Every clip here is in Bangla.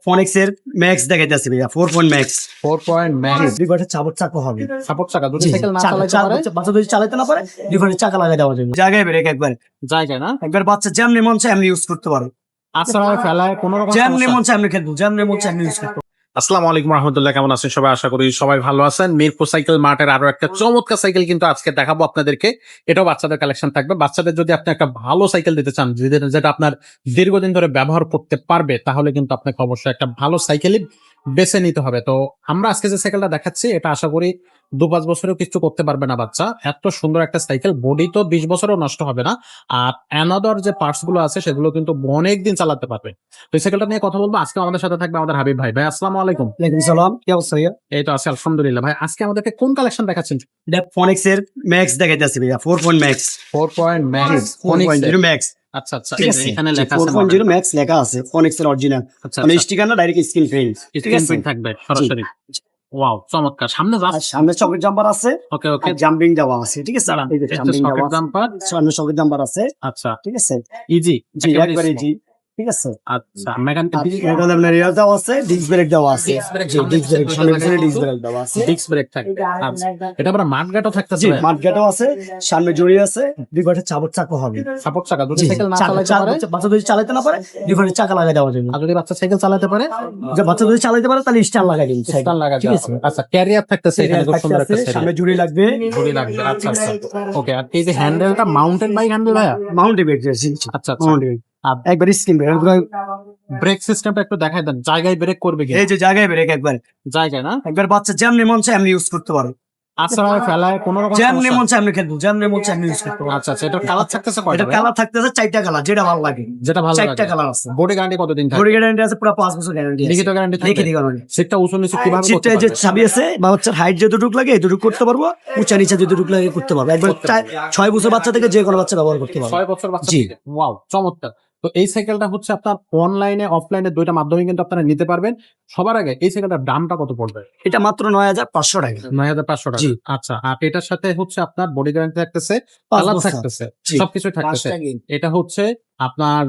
ফনিক্স এর ম্যাক্স দেখাইতেছি ভাইয়া 4 পয়েন্ট ম্যাক্স 4 পয়েন্ট ম্যাক্স দুই পাশে চাবুক চাকা হবে সাপোর্ট চাকা দুটো জি, সাইকেল না চাকা- চালাতে পারে বাচ্চা যদি চালাতে না পারে দুই পাশে চাকা লাগাই দেওয়া যাবে জায়গায় ব্রেক একবার জায়গায় না একবার বাচ্চা যেমনি মন চায় এমনি ইউজ করতে পারো আশ্রয় ফেলায় কোনো রকম যেমনি সমস্যা মন চায় এমনি খেলবো যেমনি মন চায় এমনি ইউজ করতে পারো। আসসালামু আলাইকুম রহমতুল্লাহ, কেমন আছেন সবাই? আশা করি সবাই ভালো আছেন। মিরপুর সাইকেল মার্টের আরো একটা চমৎকার সাইকেল কিন্তু আজকে দেখাবো আপনাদেরকে। এটাও বাচ্চাদের কালেকশন থাকবে। বাচ্চাদের যদি আপনি একটা ভালো সাইকেল দিতে চান, যেটা আপনার দীর্ঘদিন ধরে ব্যবহার করতে পারবে, তাহলে কিন্তু আপনাকে অবশ্যই একটা ভালো সাইকেলই বেছে নিতে হবে। তো আমরা আজকে যে সাইকেলটা দেখাচ্ছি, এটা আশা করি 2-5 বছরেও কিছু করতে পারবে না বাচ্চা। এত সুন্দর একটা সাইকেল, বডি তো 20 বছরও নষ্ট হবে না। আর অ্যানাদার যে পার্টস গুলো আছে সেগুলো কিন্তু অনেক দিন চালাতে পারবে। তো এই সাইকেলটা নিয়ে কথা বলবো। আজকে আমাদের সাথে থাকবে আমাদের হাবিব ভাই। ভাই আসসালামু আলাইকুম। ওয়ালাইকুম সালাম, কি অবস্থা ভাইয়া? এই তো আছে আলহামদুলিল্লাহ। ভাই আজকে আমাদেরকে কোন কালেকশন দেখাচ্ছেন? এটা ফনিক্স এর ম্যাক্স দেখাইতেছি ভাইয়া 4 point max 4 point max 4.0 max আচ্ছা আচ্ছা, ঠিক এই আছে যে এখানে লেখা আছে 4.0 ম্যাক্স লেখা আছে ফনিক্স এর অরিজিনাল আচ্ছা মানে আচ্ছা, স্টিকার না, ডাইরেক্ট স্ক্রিন প্রিন্ট ঠিক স্ক্রিন আছে। প্রিন্ট থাকবে সরাসরি। ওয়াও, চমৎকার। সামনে আর সামনে চকেট জাম্পার আছে, ওকে ওকে, আর জাম্পিং দেওয়া আছে ঠিক আছে। এই যে জাম্পিং দেওয়া আছে, জাম্পার। সামনে চকেট জাম্পার আছে আচ্ছা, ঠিক আছে। ইজি জি একবারে জি ঠিক আছে। আচ্ছা, মেকান আর এটা আপনার রিয়ার দেওয়া আছে, ডিস্ক ব্রেক দেওয়া আছে, Disc brake জি সামনে ডিস্ক ব্রেক পিছনে সামনে লাগাই পিছনে কিন্তু ডিস্ক ব্রেক দেওয়া আছে, ডিস্ক ব্রেক থাকবে। আচ্ছা, এটা আবার মাঠঘাটও থাকতেছে। জি মাঠঘাটও আছে, সামনে জড়িয়ে আছে, দুই পাশে চাবুক চাকা হবে সাপোর্ট চাকা দুটো জি, সাইকেল না চালাতে পারে। বাচ্চা যদি চালাতে না পারে দুই পাশে চাকা লাগাই দেওয়া যাবে। আর যদি বাচ্চা সাইকেল চালাতে পারে, যে বাচ্চা যদি চালাতে পারে তাহলে স্টার লাগাই দিন স্টার লাগা ঠিক যাবে। আছে। আচ্ছা, ক্যারিয়ার থাকতেছে এখানে, খুব সুন্দর একটা সামনে ক্যারিয়ার জুড়ি লাগবে, ঘড়ি লাগবে। আচ্ছা আচ্ছা, ওকে। আর এই যে হ্যান্ডেলটা মাউন্টেন বাইক হ্যান্ডেল ভাইয়া? মাউন্ট ব্রেক জি আচ্ছা আচ্ছা, মাউন্ট ব্রেক আর একবার স্ক্রিন ব্রেক ব্রেক সিস্টেমটা একটু দেখাই দেন, জায়গায় ব্রেক করবে কি? এই যে জায়গায় ব্রেক একবার জায়গায় না একবার বাচ্চা যেমনি মন চায় এমনি ইউজ করতে পারো আশ্রয় ফেলায় কোনো রকম যেমনি সমস্যা? মন চায় এমনি খেলবো যেমনি মন চায় এমনি ইউজ করতে পারো। আচ্ছা আচ্ছা, এটার কালার থাকতেছে কয়টা এটা ভাইয়া? কালার থাকতেছে 4টা কালার, যেটা ভালো লাগে যেটা ভালো 4টা লাগে। কালার আছে। বডি গ্যারান্টি কতদিন থাকে? ঘড়ি গ্যারান্টি আছে, পুরো 5 বছর গ্যারান্টি আছে। লিখিত গ্যারান্টি লিখে থাকে? দিই কারণ সিটটা উঁচু নিচু কিভাবে করতে সিটটা যে পারবে? চাবি আছে, বা বাচ্চার হাইট যতটুকু লাগে এতটুকু করতে পারবো, উঁচা নিচা যতটুকু লাগে করতে পারবো। একবার 6 বছর বাচ্চা থেকে যে কোনো বাচ্চা ব্যবহার করতে পারবো। 6 বছর বাচ্চা জি। থেকে? ওয়াও, চমৎকার। তো এই সাইকেলটা হচ্ছে আপনার অনলাইনে অফলাইনে দুইটা মাধ্যমে কিন্তু আপনারা নিতে পারবেন। সবার আগে এই সাইকেলটার দামটা কত পড়বে? এটা মাত্র 9,500 টাকা 9,500 টাকা। জি। আচ্ছা, আর এটার সাথে হচ্ছে আপনার বডি গ্যারান্টি থাকতেছে, 5 কালার বছর। থাকতেছে, জি। সবকিছু থাকতেছে। 5টা গেম। এটা হচ্ছে আপনার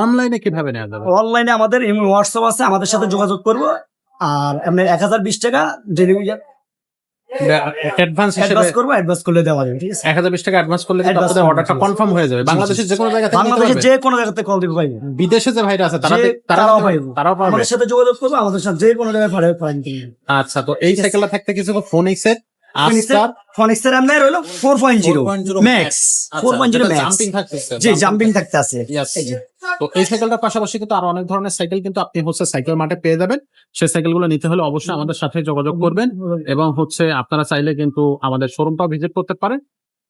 অনলাইনে কিভাবে নেওয়া যাবে? অনলাইনে আমাদের হোয়াটসঅ্যাপ আছে, আমাদের সাথে যোগাযোগ করবো। আর আপনার 1020 টাকা ডেলিভারি অ্যাডভান্স হিসেবে অ্যাডভান্স করবো, অ্যাডভান্স করলে দেওয়া যাবে ঠিক আছে। 1020 টাকা অ্যাডভান্স করলে কিন্তু Advance আপনাদের করলে অর্ডারটা জি। কনফার্ম হয়ে যাবে। বাংলাদেশের যে কোনো জায়গা থেকে নিতে বাংলাদেশের পারবে? যে কোনো জায়গাতে কল দিতে পারবে, বিদেশে যে ভাইরা আছে তারাও তারাও পাইবে, তারাও পারবে। আমাদের সাথে যোগাযোগ করবো, আমাদের সাথে যে কোনো জায়গায় পাঠাতে আচ্ছা, তো এই সাইকেলটা থাকতে কিছু ফোনিক্সের আস্টার ফনিক্সের আপনার হলো 4.0 ম্যাক্স 4.0 ম্যাক্স জাম্পিং থাকতেছে। জি জাম্পিং থাকতে আছে। Yes. এই যে তো এই সাইকেলটার পাশাপাশি কিন্তু আরো অনেক ধরনের সাইকেল কিন্তু আপনি হচ্ছে সাইকেল মার্টে পেয়ে যাবেন। সেই সাইকেলগুলো নিতে হলে অবশ্যই আমাদের সাথে যোগাযোগ করবেন, এবং হচ্ছে আপনারা চাইলে কিন্তু আমাদের শোরুমটাও ভিজিট করতে পারেন।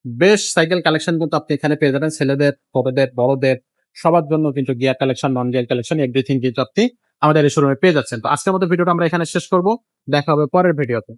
বেশ সাইকেল কালেকশন কিন্তু আপনি এখানে পেয়ে যাবেন, ছেলেদের, ছোটদের, বড়দের, সবার জন্য কিন্তু gear collection, non gear collection, everything কিন্তু আপনি আমাদের এই শোরুমে পেয়ে যাচ্ছেন। তো আজকের মতো ভিডিওটা আমরা এখানে শেষ করব, দেখা হবে পরের ভিডিওতে।